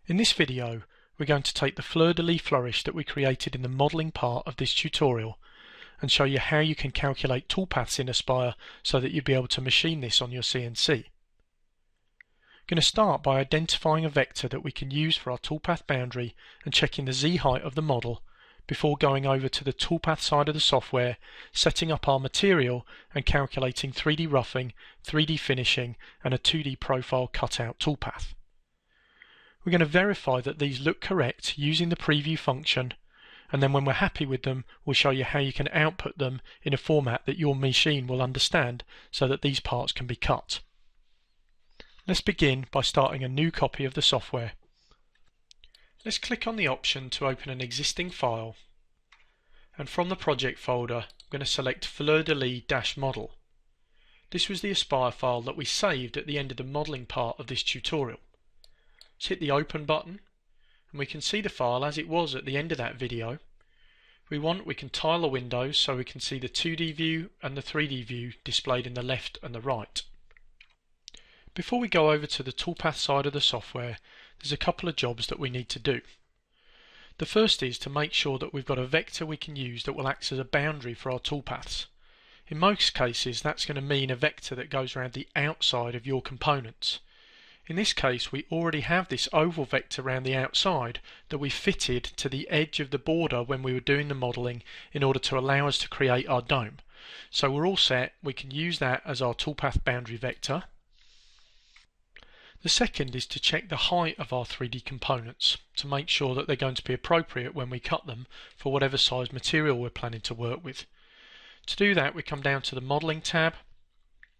In this video, we're going to take the Fleur flourish that we created in the modelling part of this tutorial and show you how you can calculate toolpaths in Aspire so that you'll be able to machine this on your CNC. I'm going to start by identifying a vector that we can use for our Toolpath boundary and checking the Z height of the model before going over to the Toolpath side of the software, setting up our material and calculating 3D roughing, 3D finishing and a 2D profile cutout toolpath. We're going to verify that these look correct using the preview function, and then when we're happy with them, we'll show you how you can output them in a format that your machine will understand so that these parts can be cut. Let's begin by starting a new copy of the software. Let's click on the option to open an existing file, and from the project folder I'm going to select Fleur-de-lis-model. This was the Aspire file that we saved at the end of the modelling part of this tutorial. Let's hit the open button and we can see the file as it was at the end of that video. If we want, we can tile the windows so we can see the 2D view and the 3D view displayed in the left and the right. Before we go over to the Toolpath side of the software, there's a couple of jobs that we need to do. The first is to make sure that we've got a vector we can use that will act as a boundary for our toolpaths. In most cases that's going to mean a vector that goes around the outside of your components. In this case we already have this oval vector around the outside that we fitted to the edge of the border when we were doing the modelling in order to allow us to create our dome. So we're all set, we can use that as our Toolpath boundary vector. The second is to check the height of our 3D components to make sure that they're going to be appropriate when we cut them for whatever size material we're planning to work with. To do that we come down to the modelling tab.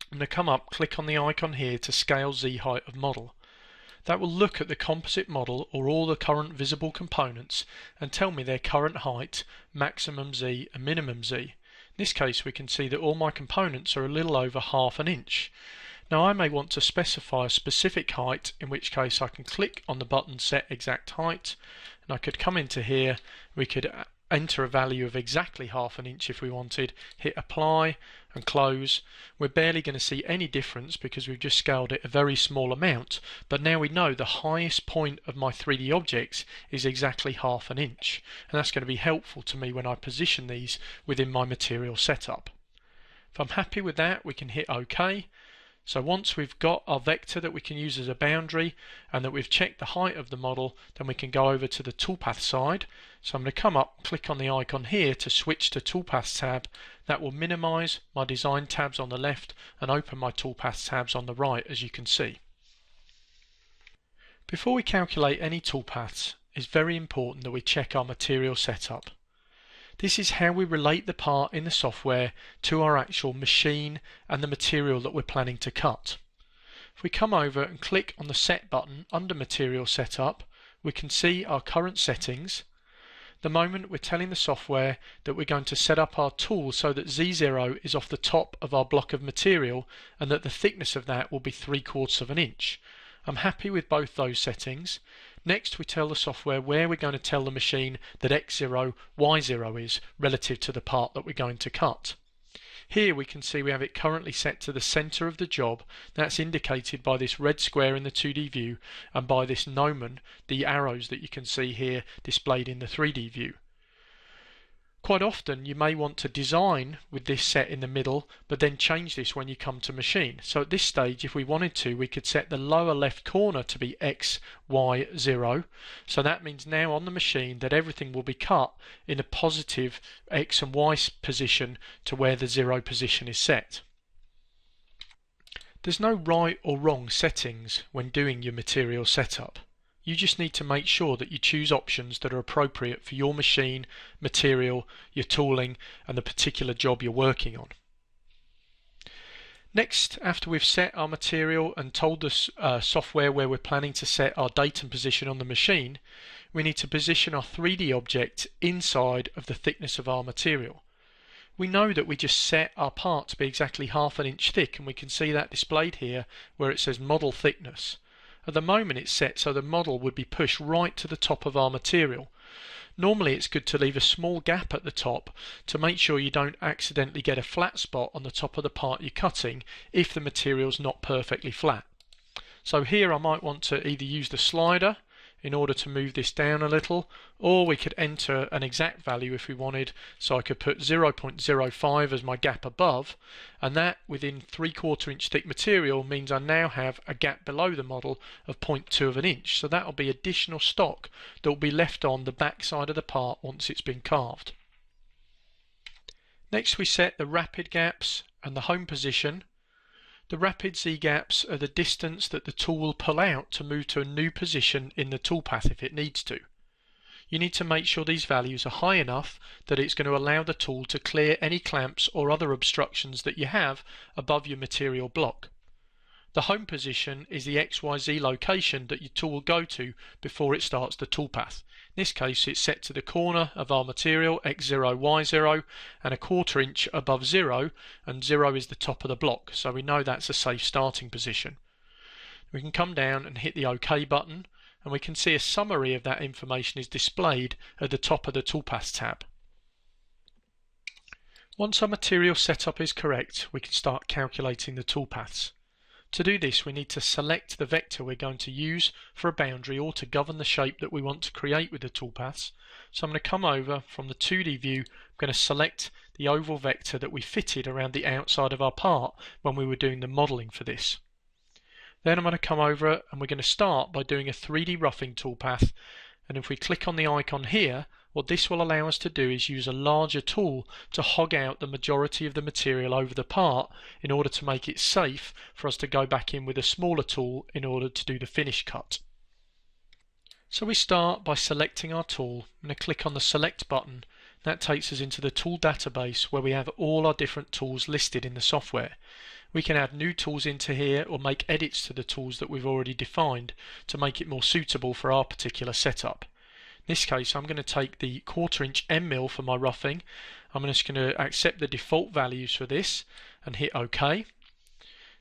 I'm going to come up, click on the icon here to scale Z height of model. That will look at the composite model or all the current visible components and tell me their current height, maximum Z and minimum Z. In this case we can see that all my components are a little over ½ an inch. Now I may want to specify a specific height, in which case I can click on the button set exact height and I could come into here, we could enter a value of exactly ½ an inch if we wanted, hit apply and close. We're barely going to see any difference because we've just scaled it a very small amount, but now we know the highest point of my 3D objects is exactly ½ an inch, and that's going to be helpful to me when I position these within my material setup. If I'm happy with that, we can hit OK. So once we've got our vector that we can use as a boundary and that we've checked the height of the model, then we can go over to the Toolpath side. So I'm going to come up, click on the icon here to switch to Toolpaths tab. That will minimize my design tabs on the left and open my Toolpaths tabs on the right, as you can see. Before we calculate any toolpaths, it's very important that we check our material setup. This is how we relate the part in the software to our actual machine and the material that we're planning to cut. If we come over and click on the Set button under Material Setup, we can see our current settings. The moment we're telling the software that we're going to set up our tool so that Z0 is off the top of our block of material and that the thickness of that will be 3/4 of an inch. I'm happy with both those settings. Next we tell the software where we're going to tell the machine that X0, Y0 is relative to the part that we're going to cut. Here we can see we have it currently set to the center of the job. That's indicated by this red square in the 2D view and by this gnomon, the arrows that you can see here displayed in the 3D view. Quite often you may want to design with this set in the middle but then change this when you come to machine. So at this stage, if we wanted to, we could set the lower left corner to be X, Y, 0. So that means now on the machine that everything will be cut in a positive X and Y position to where the 0 position is set. There's no right or wrong settings when doing your material setup. You just need to make sure that you choose options that are appropriate for your machine, material, your tooling and the particular job you're working on. Next, after we've set our material and told the software where we're planning to set our date and position on the machine, we need to position our 3D object inside of the thickness of our material. We know that we just set our part to be exactly ½ an inch thick, and we can see that displayed here where it says model thickness. At the moment it's set so the model would be pushed right to the top of our material. Normally it's good to leave a small gap at the top to make sure you don't accidentally get a flat spot on the top of the part you're cutting if the material's not perfectly flat. So here I might want to either use the slider in order to move this down a little, or we could enter an exact value if we wanted. So I could put 0.05 as my gap above, and that within 3/4 inch thick material means I now have a gap below the model of 0.2 of an inch. So that will be additional stock that will be left on the back side of the part once it's been carved. Next we set the rapid gaps and the home position. The rapid Z-gaps are the distance that the tool will pull out to move to a new position in the toolpath if it needs to. You need to make sure these values are high enough that it's going to allow the tool to clear any clamps or other obstructions that you have above your material block. The home position is the XYZ location that your tool will go to before it starts the toolpath. In this case it's set to the corner of our material X0, Y0 and 1/4 inch above 0, and 0 is the top of the block, so we know that's a safe starting position. We can come down and hit the OK button, and we can see a summary of that information is displayed at the top of the Toolpaths tab. Once our material setup is correct, we can start calculating the toolpaths. To do this, we need to select the vector we're going to use for a boundary or to govern the shape that we want to create with the toolpaths. So I'm going to come over from the 2D view. I'm going to select the oval vector that we fitted around the outside of our part when we were doing the modeling for this. Then I'm going to come over and we're going to start by doing a 3D roughing toolpath, and if we click on the icon here, what this will allow us to do is use a larger tool to hog out the majority of the material over the part in order to make it safe for us to go back in with a smaller tool in order to do the finish cut. So we start by selecting our tool. I'm going to click on the select button. That takes us into the tool database where we have all our different tools listed in the software. We can add new tools into here or make edits to the tools that we've already defined to make it more suitable for our particular setup. In this case I'm going to take the 1/4 inch M mill for my roughing. I'm just going to accept the default values for this and hit OK.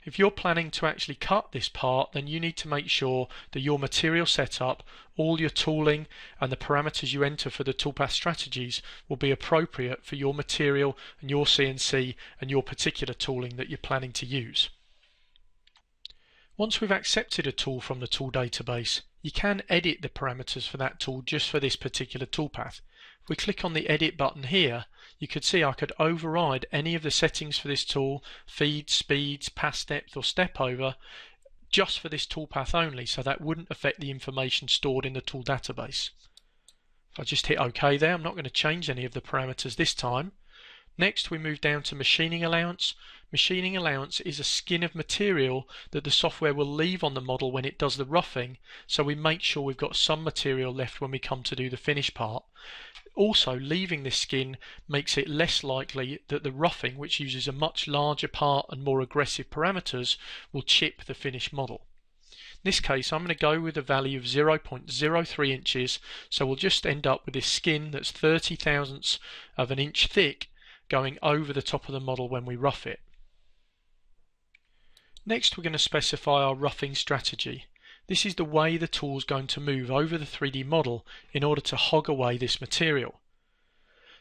If you're planning to actually cut this part, then you need to make sure that your material setup, all your tooling and the parameters you enter for the toolpath strategies will be appropriate for your material and your CNC and your particular tooling that you're planning to use. Once we've accepted a tool from the tool database, you can edit the parameters for that tool just for this particular toolpath. If we click on the edit button here, you could see I could override any of the settings for this tool, feeds, speeds, pass depth or step over, just for this toolpath only, so that wouldn't affect the information stored in the tool database. If I just hit OK there, I'm not going to change any of the parameters this time. Next we move down to machining allowance. Machining allowance is a skin of material that the software will leave on the model when it does the roughing, so we make sure we've got some material left when we come to do the finish part. Also, leaving this skin makes it less likely that the roughing, which uses a much larger part and more aggressive parameters, will chip the finished model. In this case I'm going to go with a value of 0.03 inches, so we'll just end up with this skin that's 30 thousandths of an inch thick going over the top of the model when we rough it. Next we're going to specify our roughing strategy. This is the way the tool is going to move over the 3D model in order to hog away this material.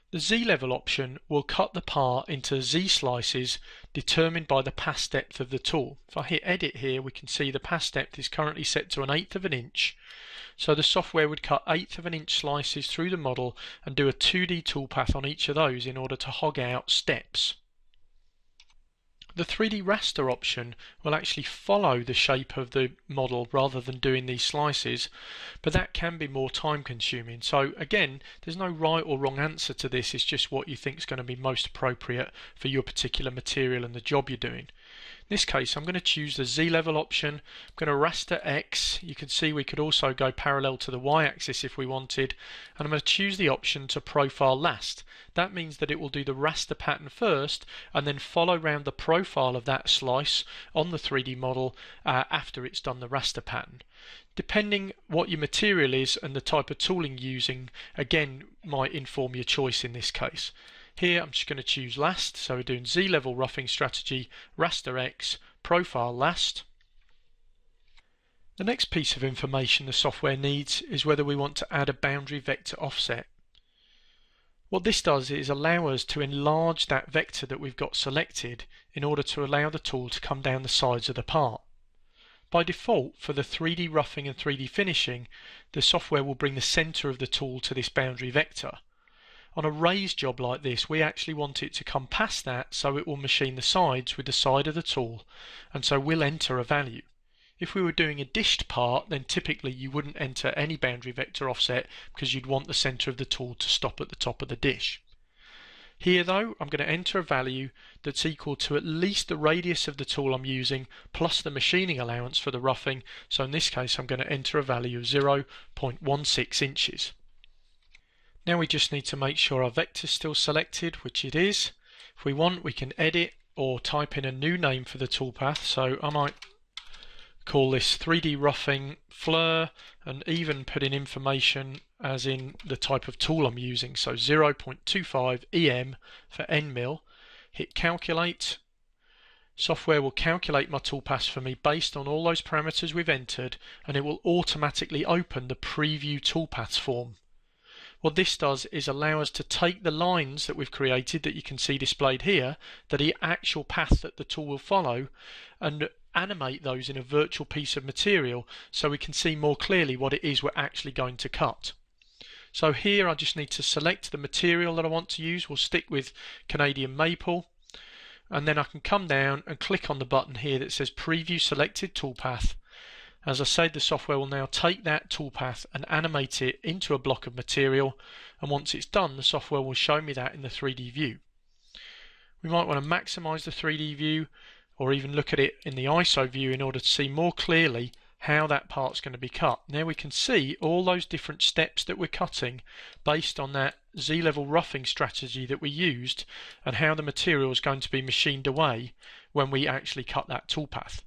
The Z-level option will cut the part into Z slices determined by the pass depth of the tool. If I hit edit here, we can see the pass depth is currently set to 1/8 of an inch. So the software would cut 1/8 of an inch slices through the model and do a 2D toolpath on each of those in order to hog out steps. The 3D raster option will actually follow the shape of the model rather than doing these slices, but that can be more time consuming. So again, there's no right or wrong answer to this, it's just what you think is going to be most appropriate for your particular material and the job you're doing. In this case I'm going to choose the Z-level option. I'm going to raster X. You can see we could also go parallel to the Y-axis if we wanted, and I'm going to choose the option to profile last. That means that it will do the raster pattern first and then follow round the profile of that slice on the 3D model after it's done the raster pattern. Depending what your material is and the type of tooling you're using, again might inform your choice in this case. Here I'm just going to choose last, so we're doing Z-level roughing strategy, raster X, profile last. The next piece of information the software needs is whether we want to add a boundary vector offset. What this does is allow us to enlarge that vector that we've got selected in order to allow the tool to come down the sides of the part. By default, for the 3D roughing and 3D finishing, the software will bring the center of the tool to this boundary vector. On a raised job like this, we actually want it to come past that, so it will machine the sides with the side of the tool, and so we'll enter a value. If we were doing a dished part, then typically you wouldn't enter any boundary vector offset because you'd want the center of the tool to stop at the top of the dish. Here though, I'm going to enter a value that's equal to at least the radius of the tool I'm using plus the machining allowance for the roughing, so in this case I'm going to enter a value of 0.16 inches. Now we just need to make sure our vector is still selected, which it is. If we want, we can edit or type in a new name for the toolpath, so I might call this 3D roughing Fleur, and even put in information as in the type of tool I'm using, so 0.25 EM for end mill. Hit calculate. Software will calculate my toolpaths for me based on all those parameters we've entered, and it will automatically open the preview toolpaths form. What this does is allow us to take the lines that we've created that you can see displayed here, the actual path that the tool will follow, and animate those in a virtual piece of material so we can see more clearly what it is we're actually going to cut. So here I just need to select the material that I want to use. We'll stick with Canadian maple, and then I can come down and click on the button here that says Preview Selected Toolpath. As I said, the software will now take that toolpath and animate it into a block of material, and once it's done, the software will show me that in the 3D view. We might want to maximize the 3D view or even look at it in the ISO view in order to see more clearly how that part's going to be cut. Now we can see all those different steps that we're cutting based on that Z-level roughing strategy that we used and how the material is going to be machined away when we actually cut that toolpath.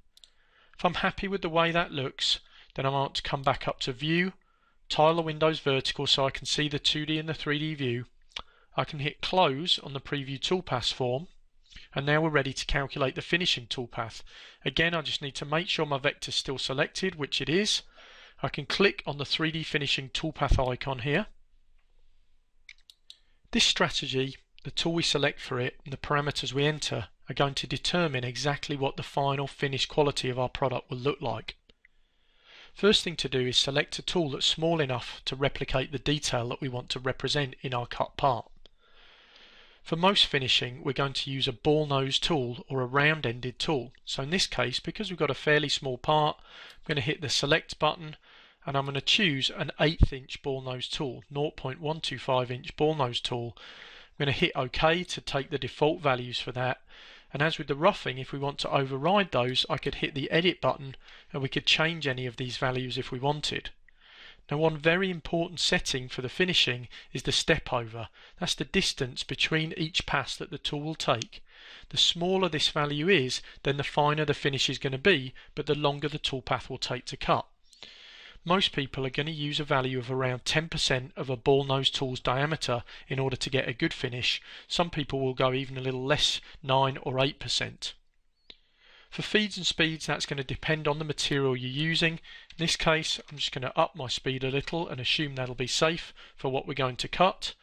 If I'm happy with the way that looks, then I want to come back up to View, tile the windows vertical so I can see the 2D and the 3D view. I can hit Close on the Preview Toolpaths form, and now we're ready to calculate the finishing toolpath. Again, I just need to make sure my vector is still selected, which it is. I can click on the 3D finishing toolpath icon here. This strategy, the tool we select for it, and the parameters we enter are going to determine exactly what the final finished quality of our product will look like. First thing to do is select a tool that's small enough to replicate the detail that we want to represent in our cut part. For most finishing, we're going to use a ball nose tool or a round-ended tool. So in this case, because we've got a fairly small part, I'm going to hit the select button and I'm going to choose an 1/8 inch ball nose tool, 0.125 inch ball nose tool. I'm going to hit OK to take the default values for that. And as with the roughing, if we want to override those, I could hit the edit button and we could change any of these values if we wanted. Now, one very important setting for the finishing is the step over. That's the distance between each pass that the tool will take. The smaller this value is, then the finer the finish is going to be, but the longer the toolpath will take to cut. Most people are going to use a value of around 10% of a ball nose tool's diameter in order to get a good finish. Some people will go even a little less, 9 or 8%. For feeds and speeds, that's going to depend on the material you're using. In this case, I'm just going to up my speed a little and assume that'll be safe for what we're going to cut.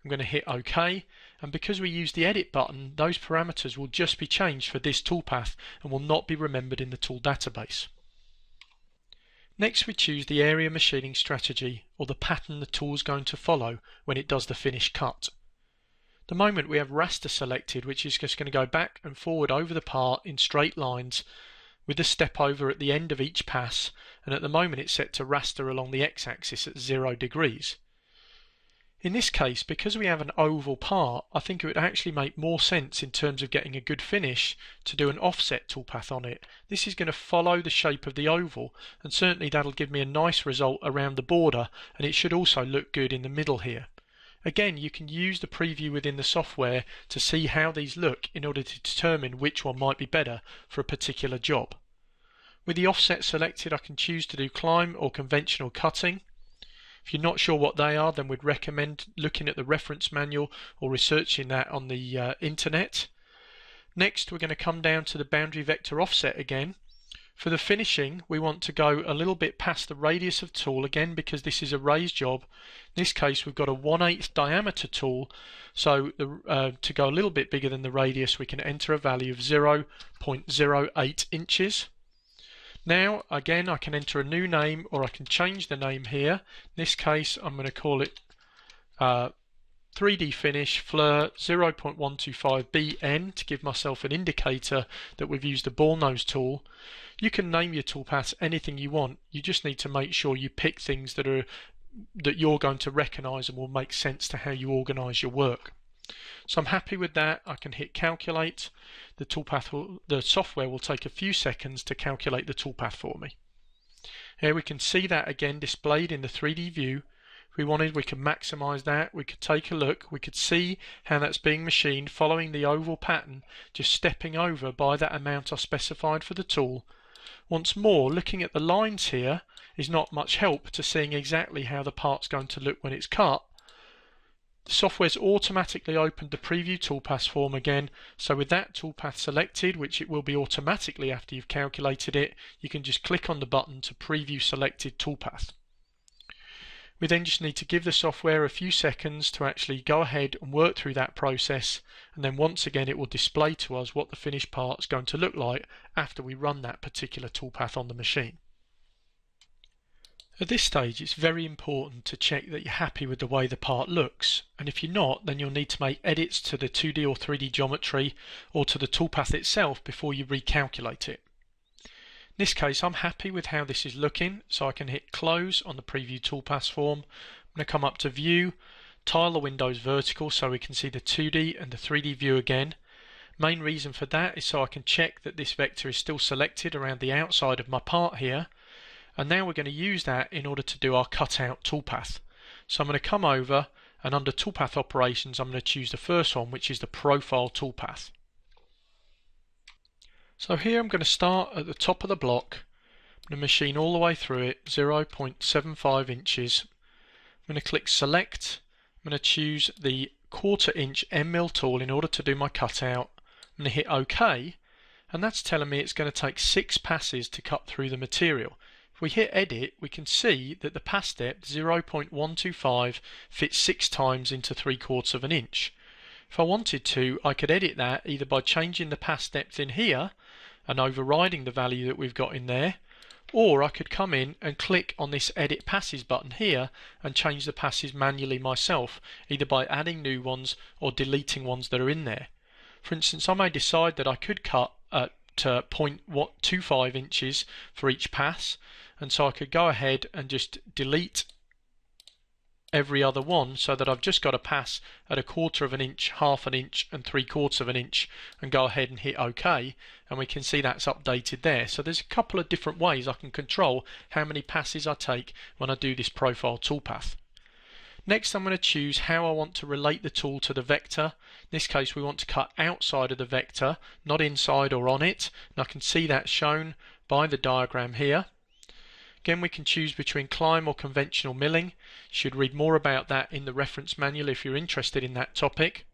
I'm going to hit OK, and because we use the edit button, those parameters will just be changed for this toolpath and will not be remembered in the tool database. Next, we choose the area machining strategy, or the pattern the tool is going to follow when it does the finished cut. At the moment we have raster selected, which is just going to go back and forward over the part in straight lines with the step over at the end of each pass, and at the moment it's set to raster along the x-axis at 0 degrees. In this case, because we have an oval part, I think it would actually make more sense in terms of getting a good finish to do an offset toolpath on it. This is going to follow the shape of the oval, and certainly that'll give me a nice result around the border, and it should also look good in the middle here. Again, you can use the preview within the software to see how these look in order to determine which one might be better for a particular job. With the offset selected, I can choose to do climb or conventional cutting. If you're not sure what they are, then we'd recommend looking at the reference manual or researching that on the internet. Next, we're going to come down to the boundary vector offset again. For the finishing, we want to go a little bit past the radius of tool, again because this is a raised job. In this case, we've got a 1/8 diameter tool, so to go a little bit bigger than the radius, we can enter a value of 0.08 inches. Now again I can enter a new name, or I can change the name here. In this case I'm going to call it 3D Finish Fleur 0.125BN to give myself an indicator that we've used the ball nose tool. You can name your toolpaths anything you want. You just need to make sure you pick things that you're going to recognize and will make sense to how you organize your work. So I'm happy with that. I can hit calculate. The software will take a few seconds to calculate the toolpath for me. Here we can see that again displayed in the 3D view. If we wanted, we could maximize that. We could take a look. We could see how that's being machined following the oval pattern, just stepping over by that amount I specified for the tool. Once more, looking at the lines here is not much help to seeing exactly how the part's going to look when it's cut. The software's automatically opened the preview toolpath form again, so with that toolpath selected, which it will be automatically after you've calculated it, you can just click on the button to preview selected toolpath. We then just need to give the software a few seconds to actually go ahead and work through that process, and then once again it will display to us what the finished part is going to look like after we run that particular toolpath on the machine. At this stage it's very important to check that you're happy with the way the part looks, and if you're not, then you'll need to make edits to the 2D or 3D geometry or to the toolpath itself before you recalculate it. In this case I'm happy with how this is looking, so I can hit close on the preview toolpath form. I'm going to come up to view, tile the windows vertical so we can see the 2D and the 3D view again. Main reason for that is so I can check that this vector is still selected around the outside of my part here, and now we're going to use that in order to do our cutout toolpath. So I'm going to come over, and under toolpath operations I'm going to choose the first one, which is the profile toolpath. So here I'm going to start at the top of the block. I'm going to machine all the way through it, 0.75 inches. I'm going to click select. I'm going to choose the 1/4 inch end mill tool in order to do my cutout. I'm going to hit OK, and that's telling me it's going to take 6 passes to cut through the material. If we hit edit, we can see that the pass depth 0.125 fits 6 times into 3/4 of an inch. If I wanted to, I could edit that either by changing the pass depth in here and overriding the value that we've got in there, or I could come in and click on this edit passes button here and change the passes manually myself, either by adding new ones or deleting ones that are in there. For instance, I may decide that I could cut at 0.25 inches for each pass, and so I could go ahead and just delete every other one so that I've just got a pass at 1/4 of an inch, 1/2 an inch and 3/4 of an inch, and go ahead and hit OK, and we can see that's updated there. So there's a couple of different ways I can control how many passes I take when I do this profile toolpath. Next I'm going to choose how I want to relate the tool to the vector. In this case we want to cut outside of the vector, not inside or on it, and I can see that shown by the diagram here. Again, we can choose between climb or conventional milling. You should read more about that in the reference manual if you're interested in that topic.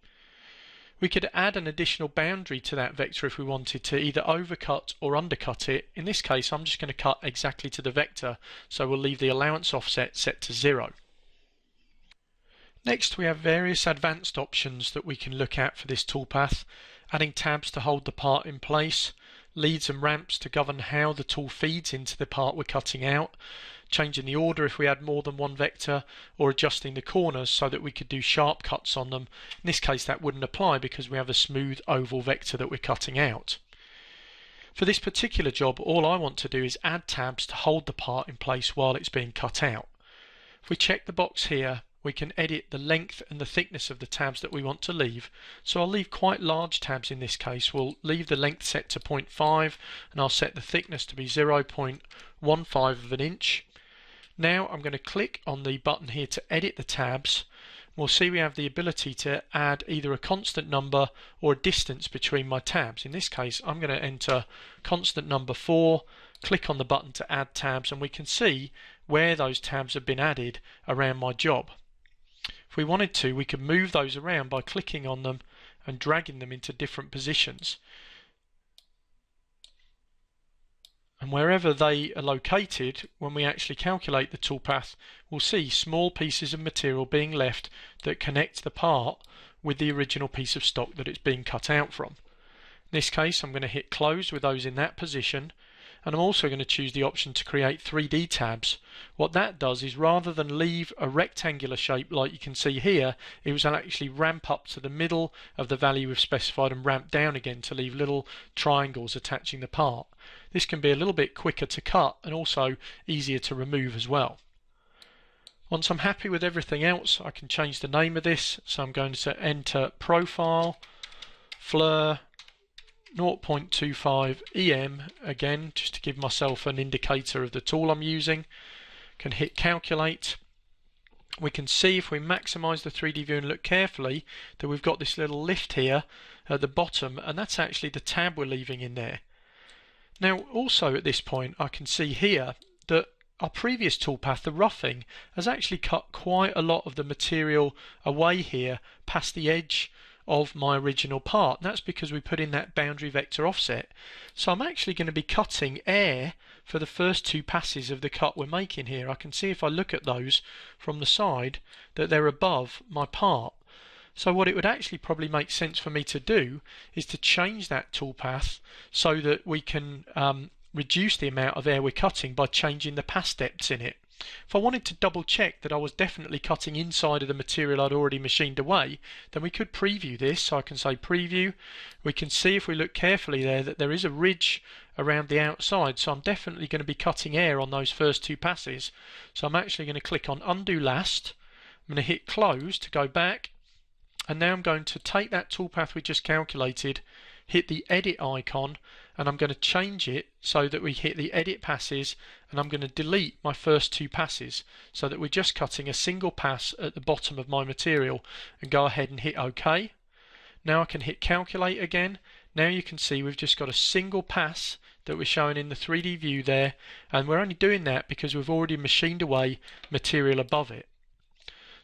We could add an additional boundary to that vector if we wanted to either overcut or undercut it. In this case I'm just going to cut exactly to the vector, so we'll leave the allowance offset set to 0. Next we have various advanced options that we can look at for this toolpath. Adding tabs to hold the part in place, leads and ramps to govern how the tool feeds into the part we're cutting out, changing the order if we add more than one vector, or adjusting the corners so that we could do sharp cuts on them. In this case that wouldn't apply because we have a smooth oval vector that we're cutting out. For this particular job all I want to do is add tabs to hold the part in place while it's being cut out. If we check the box here, we can edit the length and the thickness of the tabs that we want to leave. So I'll leave quite large tabs in this case. We'll leave the length set to 0.5 and I'll set the thickness to be 0.15 of an inch. Now I'm going to click on the button here to edit the tabs. We'll see we have the ability to add either a constant number or a distance between my tabs. In this case I'm going to enter constant number 4, click on the button to add tabs, and we can see where those tabs have been added around my job. If we wanted to, we could move those around by clicking on them and dragging them into different positions. And wherever they are located, when we actually calculate the toolpath, we'll see small pieces of material being left that connect the part with the original piece of stock that it's being cut out from. In this case I'm going to hit close with those in that position, and I'm also going to choose the option to create 3D tabs. What that does is, rather than leave a rectangular shape like you can see here, it will actually ramp up to the middle of the value we've specified and ramp down again to leave little triangles attaching the part. This can be a little bit quicker to cut and also easier to remove as well. Once I'm happy with everything else, I can change the name of this. So I'm going to enter Profile, Fleur, 0.25 EM again, just to give myself an indicator of the tool I'm using. Can hit Calculate. We can see, if we maximize the 3D view and look carefully, that we've got this little lift here at the bottom, and that's actually the tab we're leaving in there. Now also at this point I can see here that our previous toolpath, the roughing, has actually cut quite a lot of the material away here past the edge of my original part. And that's because we put in that boundary vector offset. So I'm actually going to be cutting air for the first two passes of the cut we're making here. I can see, if I look at those from the side, that they're above my part. So what it would actually probably make sense for me to do is to change that toolpath so that we can reduce the amount of air we're cutting by changing the pass depths in it. If I wanted to double check that I was definitely cutting inside of the material I'd already machined away, then we could preview this. So I can say Preview. We can see, if we look carefully there, that there is a ridge around the outside. So I'm definitely going to be cutting air on those first two passes. So I'm actually going to click on Undo Last. I'm going to hit Close to go back. And now I'm going to take that toolpath we just calculated, hit the edit icon, and I'm going to change it so that we hit the edit passes, and I'm going to delete my first two passes so that we're just cutting a single pass at the bottom of my material, and go ahead and hit OK. Now I can hit Calculate again. Now you can see we've just got a single pass that we're showing in the 3D view there, and we're only doing that because we've already machined away material above it.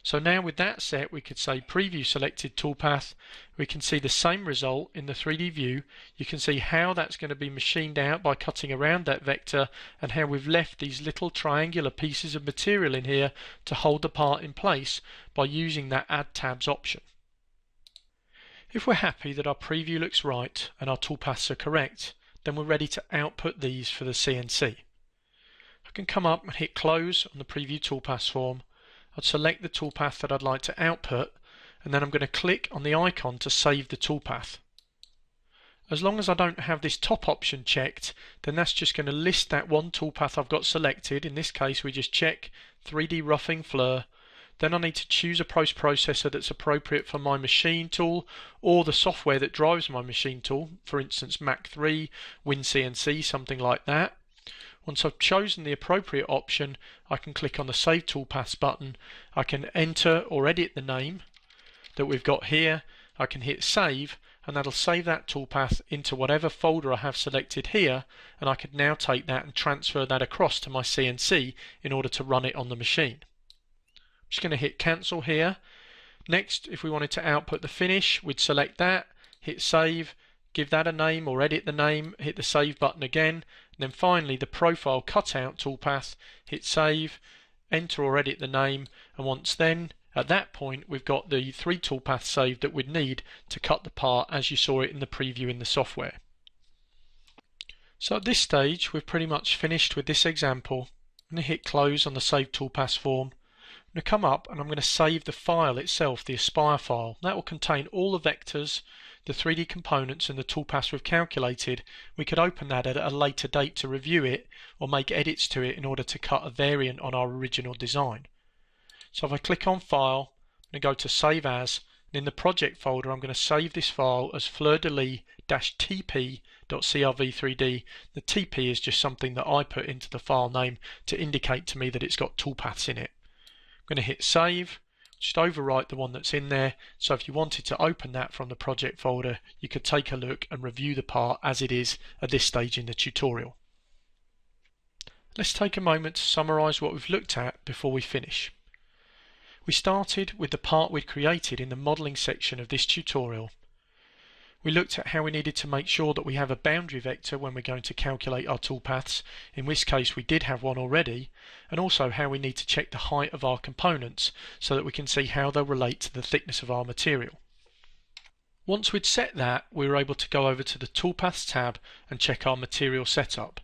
So now with that set, we could say Preview Selected Toolpath. We can see the same result in the 3D view. You can see how that's going to be machined out by cutting around that vector, and how we've left these little triangular pieces of material in here to hold the part in place by using that Add Tabs option. If we're happy that our preview looks right and our toolpaths are correct, then we're ready to output these for the CNC. I can come up and hit Close on the Preview Toolpaths form. I'd select the toolpath that I'd like to output, and then I'm going to click on the icon to save the toolpath. As long as I don't have this top option checked, then that's just going to list that one toolpath I've got selected. In this case, we just check 3D Roughing Fleur. Then I need to choose a post-processor that's appropriate for my machine tool or the software that drives my machine tool, for instance Mac 3, WinCNC, something like that. Once I've chosen the appropriate option, I can click on the Save Toolpaths button. I can enter or edit the name that we've got here. I can hit Save, and that'll save that toolpath into whatever folder I have selected here, and I could now take that and transfer that across to my CNC in order to run it on the machine. I'm just going to hit Cancel here. Next, if we wanted to output the finish, we'd select that, hit Save, give that a name or edit the name, hit the Save button again, and then finally the Profile Cutout toolpath, hit Save, enter or edit the name, and once then, at that point, we've got the three toolpaths saved that we'd need to cut the part as you saw it in the preview in the software. So at this stage, we've pretty much finished with this example. I'm going to hit Close on the Save Toolpaths form. I'm going to come up and I'm going to save the file itself, the Aspire file. That will contain all the vectors, the 3D components and the toolpaths we've calculated. We could open that at a later date to review it or make edits to it in order to cut a variant on our original design. So if I click on File, I'm going to go to Save As, and in the project folder I'm going to save this file as fleur-de-lis-tp.crv3d. The TP is just something that I put into the file name to indicate to me that it's got toolpaths in it. I'm going to hit Save. Just overwrite the one that's in there, so if you wanted to open that from the project folder, you could take a look and review the part as it is at this stage in the tutorial. Let's take a moment to summarize what we've looked at before we finish. We started with the part we'd created in the modeling section of this tutorial. We looked at how we needed to make sure that we have a boundary vector when we're going to calculate our toolpaths, in which case we did have one already, and also how we need to check the height of our components so that we can see how they'll relate to the thickness of our material. Once we'd set that, we were able to go over to the Toolpaths tab and check our material setup.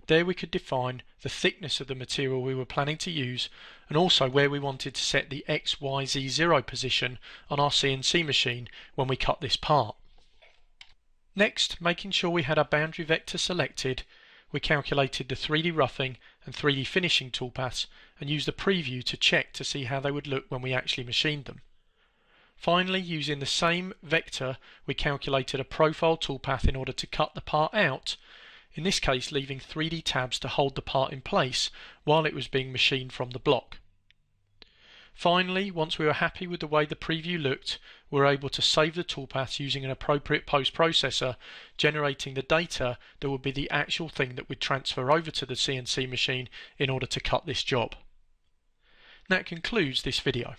There we could define the thickness of the material we were planning to use and also where we wanted to set the XYZ0 position on our CNC machine when we cut this part. Next, making sure we had our boundary vector selected, we calculated the 3D roughing and 3D finishing toolpaths and used the preview to check to see how they would look when we actually machined them. Finally, using the same vector, we calculated a profile toolpath in order to cut the part out, in this case leaving 3D tabs to hold the part in place while it was being machined from the block. Finally, once we were happy with the way the preview looked, we were able to save the toolpaths using an appropriate post-processor, generating the data that would be the actual thing that we'd transfer over to the CNC machine in order to cut this job. That concludes this video.